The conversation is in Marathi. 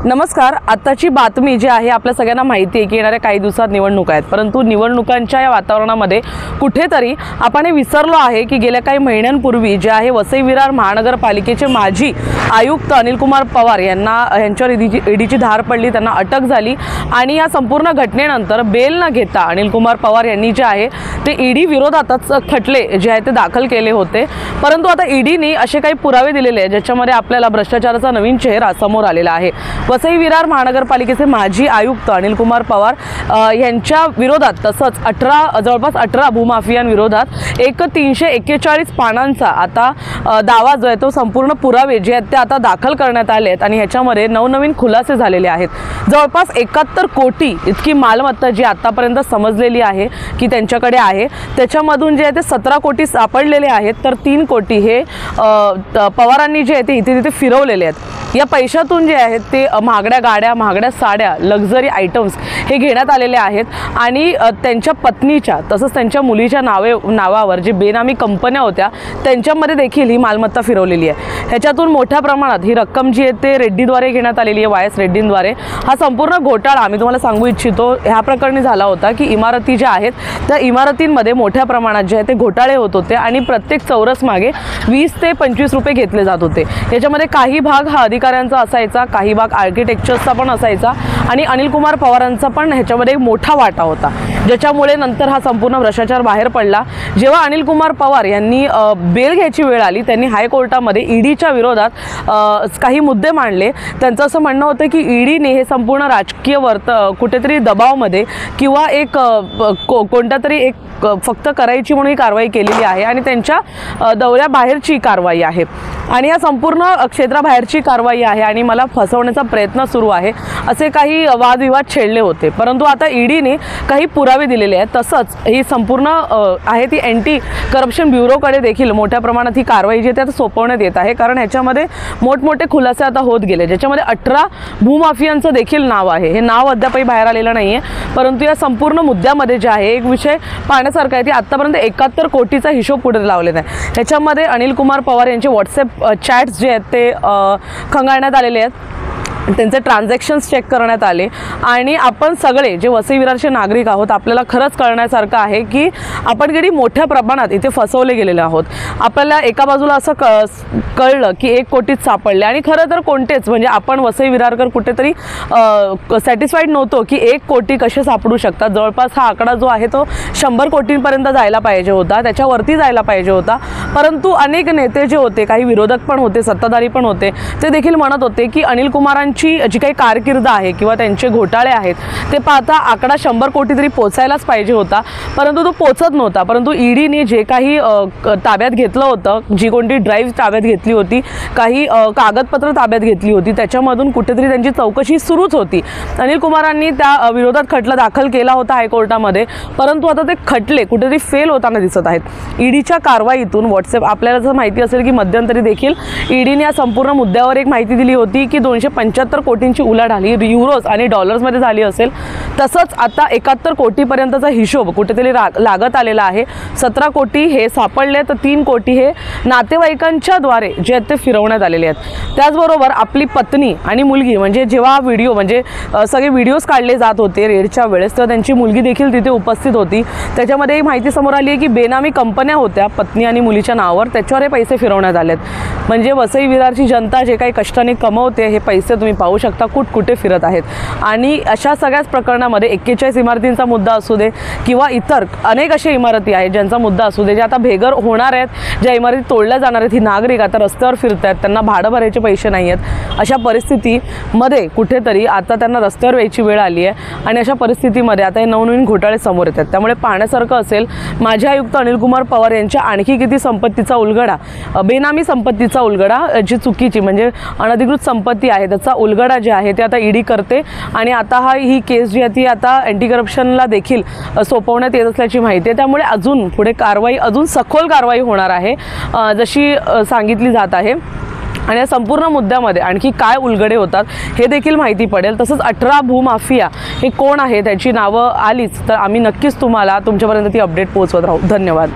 नमस्कार। आताची बातमी जी आहे आपल्या सगळ्यांना माहिती आहे की येणाऱ्या काही दिवसात निवडणुका आहेत, परंतु निवडणुकांच्या या वातावरणामध्ये कुठेतरी आपण हे विसरलो आहे की गेल्या काही महिन्यांपूर्वी जे आहे वसई विरार महानगरपालिकेचे माजी आयुक्त अनिल कुमार पवार यांच्यावर ईडीची धार पडली, त्यांना अटक झाली आणि या संपूर्ण घटनेनंतर बेल न घेता अनिल कुमार पवार यांनी जे आहे ते ईडी विरोधातच खटले जे आहे ते दाखल केले होते। परंतु आता ईडीने असे काही पुरावे दिलेले आहेत ज्याच्यामध्ये आपल्याला भ्रष्टाचाराचा नवीन चेहरा समोर आलेला आहे। वसई विरार महानगरपालिकेचे माजी आयुक्त अनिल कुमार पवार यांच्या विरोधात तसंच जवळपास 18 भूमाफियांविरोधात एक 341 पानांचा आता दावा जो आहे तो संपूर्ण पुरावे जे आहेत ते आता दाखल करण्यात आले आहेत आणि ह्याच्यामध्ये नवनवीन खुलासे झालेले आहेत। जवळपास 71 कोटी इतकी मालमत्ता जी आतापर्यंत समजलेली आहे की त्यांच्याकडे आहे, त्याच्यामधून जे आहे ते 17 कोटी सापडलेले आहेत, तर 3 कोटी हे पवारांनी जे आहे ते इथे तिथे फिरवलेले आहेत। या पैशातून जे आहेत ते महागड्या गाड्या, महागड्या साड्या, लक्झरी आयटम्स हे घेण्यात आलेले आहेत आणि त्यांच्या पत्नीच्या तसंच त्यांच्या मुलीच्या नावावर जे बेनामी कंपन्या होत्या त्यांच्यामध्ये देखील ही मालमत्ता फिरवलेली आहे। ह्याच्यातून मोठ्या प्रमाणात ही रक्कम जी आहे ते रेड्डीद्वारे घेण्यात आलेली आहे, वायस रेड्डींद्वारे। हा संपूर्ण घोटाळा मी तुम्हाला सांगू इच्छितो ह्या प्रकरणी झाला होता की इमारती ज्या आहेत त्या इमारतींमध्ये मोठ्या प्रमाणात जे आहे ते घोटाळे होत होते आणि प्रत्येक चौरस मागे 20 ते 25 रुपये घेतले जात होते। याच्यामध्ये काही भाग हा अधिकाऱ्यांचा असायचा, काही भाग आर्किटेक्चर्सचा पण असायचा आणि अनिल कुमार पवारांचा पण ह्याच्यामध्ये एक मोठा वाटा होता, ज्याच्यामुळे नंतर हा संपूर्ण भ्रष्टाचार बाहेर पडला। जेव्हा अनिल कुमार पवार यांनी बेल घ्यायची वेळ आली, त्यांनी हायकोर्टामध्ये ईडीच्या विरोधात काही मुद्दे मांडले। त्यांचं असं म्हणणं होतं की ईडीने हे संपूर्ण राजकीय कुठेतरी दबावामध्ये किंवा एक कोणत्या तरी एक फक्त करायची म्हणून ही कारवाई केलेली आहे आणि त्यांच्या दौऱ्याबाहेरची कारवाई आहे आणि या संपूर्ण क्षेत्राबाहेरची कारवाई आहे आणि मला फसवण्याचा प्रयत्न सुरू आहे असे काही वादविवाद छेडले होते। परंतु आता ईडीने काही पुरावे दिलेले आहेत। तसंच ही संपूर्ण आहे ती अँटी करप्शन ब्युरोकडे देखील मोठ्या प्रमाणात ही कारवाई जी आहे सोपवण्यात येत आहे, कारण ह्याच्यामध्ये मोठमोठे खुलासे आता होत गेले, ज्याच्यामध्ये 18 भूमाफियांचं देखील नाव आहे। हे नाव अद्यापही बाहेर आलेलं नाही आहे, परंतु या संपूर्ण मुद्द्यामध्ये जे आहे एक विषय पाहण्यासारखा आहे की आतापर्यंत 71 कोटीचा हिशोब कुठे लावलेला आहे। ह्याच्यामध्ये अनिल कुमार पवार यांचे व्हॉट्सॲप चॅट्स जे आहेत ते खंगाळण्यात आलेले आहेत, त्यांचे ट्रान्झॅक्शन्स चेक करण्यात आले आणि आपण सगळे जे वसई विरारचे नागरिक आहोत आपल्याला खरंच कळण्यासारखं आहे की आपण किती मोठ्या प्रमाणात इथे फसवले गेलेले आहोत। आपल्याला एका बाजूला असं कळलं की 1 कोटीच सापडले आणि खरं तर कोणतेच म्हणजे आपण वसई विरारकर कुठेतरी सॅटिस्फाईड नव्हतो की 1 कोटी कसे सापडू शकतात। जवळपास हा आकडा जो आहे तो 100 कोटींपर्यंत जायला पाहिजे होता, त्याच्यावरती जायला पाहिजे होता। परंतु अनेक नेते जे होते, काही विरोधक पण होते, सत्ताधारी पण होते, ते देखील म्हणत होते की अनिल कुमारांची जी काही कारकीर्द आहे किंवा त्यांचे घोटाळे आहेत ते पाहता आकडा 100 कोटी तरी पोचायलाच पाहिजे होता, परंतु तो पोचत नव्हता। परंतु ईडीने जे काही ताब्यात घेतलं होतं, जी कोणती ड्राईव्ह ताब्यात घेतली होती, काही कागदपत्र ताब्यात घेतली होती, त्याच्यामधून कुठेतरी त्यांची चौकशी सुरूच होती। अनिल कुमारांनी त्या विरोधात खटला दाखल केला होता हायकोर्टामध्ये, परंतु आता ते खटले कुठेतरी फेल होताना दिसत आहेत। ईडीच्या कारवाईतून व्हॉट्सॲप आपल्याला जर माहिती असेल की मध्यंतरी देखील ईडीने या संपूर्ण मुद्द्यावर एक माहिती दिली होती की 275 कोटींची उलाढाल ही युरोज आणि डॉलर्समध्ये झाली असेल। तसंच आता 71 कोटीपर्यंतचा हिशोब कुठेतरी लागत आलेला आहे। 17 कोटी हे सापडले, तर 3 कोटी हे नातेवाईकांच्या द्वारे जे ते फिरवण्यात आलेले आहेत। त्याचबरोबर आपली पत्नी आणि मुलगी म्हणजे जेव्हा व्हिडिओ म्हणजे सगळे व्हिडिओज काढले जात होते रेडच्या वेळेस, तर त्यांची मुलगी देखील तिथे उपस्थित होती। त्याच्यामध्ये एक माहिती समोर आली आहे की बेनामी कंपन्या होत्या पत्नी आणि मुलीच्या नावावर, त्याच्यावर हे पैसे फिरवण्यात आलेत। म्हणजे वसई विरारची जनता जे काही कष्टाने कमवते हे पैसे तुम्ही पाहू शकता कुठे फिरत आहेत। आणि अशा सगळ्याच प्रकरणामध्ये 41 इमारतींचा मुद्दा असू दे किंवा इतर अनेक अशा इमारती आहेत ज्यांचा मुद्दा असू दे, जे आता भेगर होणार आहेत, ज्या इमारती तोडल्या जाणार आहेत, ही नागरिक आता रस्त्यावर फिरत आहेत, त्यांना भाडं भरायचे पैसे नाही आहेत। अशा परिस्थितीमध्ये कुठेतरी आता त्यांना रस्त्यावर यायची वेळ आली आहे आणि अशा परिस्थितीमध्ये आता हे नवनवीन घोटाळे समोर येतात। त्यामुळे पाहण्यासारखं असेल माजी आयुक्त अनिल कुमार पवार यांच्या आणखी किती संपत्तीचा उलगडा, बेनामी संपत्तीचा उलगडा, जी चुकीची म्हणजे अनधिकृत संपत्ती आहे त्याचा उलगडा जे आहे ते आता ईडी करते आणि आता ही केस जी आहे ती आता अँटी करप्शनला देखील सोपवण्यात येत असल्याची माहिती आहे। त्यामुळे अजून पुढे कारवाई, अजून सखोल कारवाई होणार आहे जशी सांगितली जात आहे आणि या संपूर्ण मुद्द्यामध्ये आणखी काय उलगडे होतात हे देखील माहिती पडेल। तसंच 18 भूमाफिया हे कोण आहे त्याची नावं आलीच तर आम्ही नक्कीच तुम्हाला तुमच्यापर्यंत ती अपडेट पोहोचवत राहू। धन्यवाद।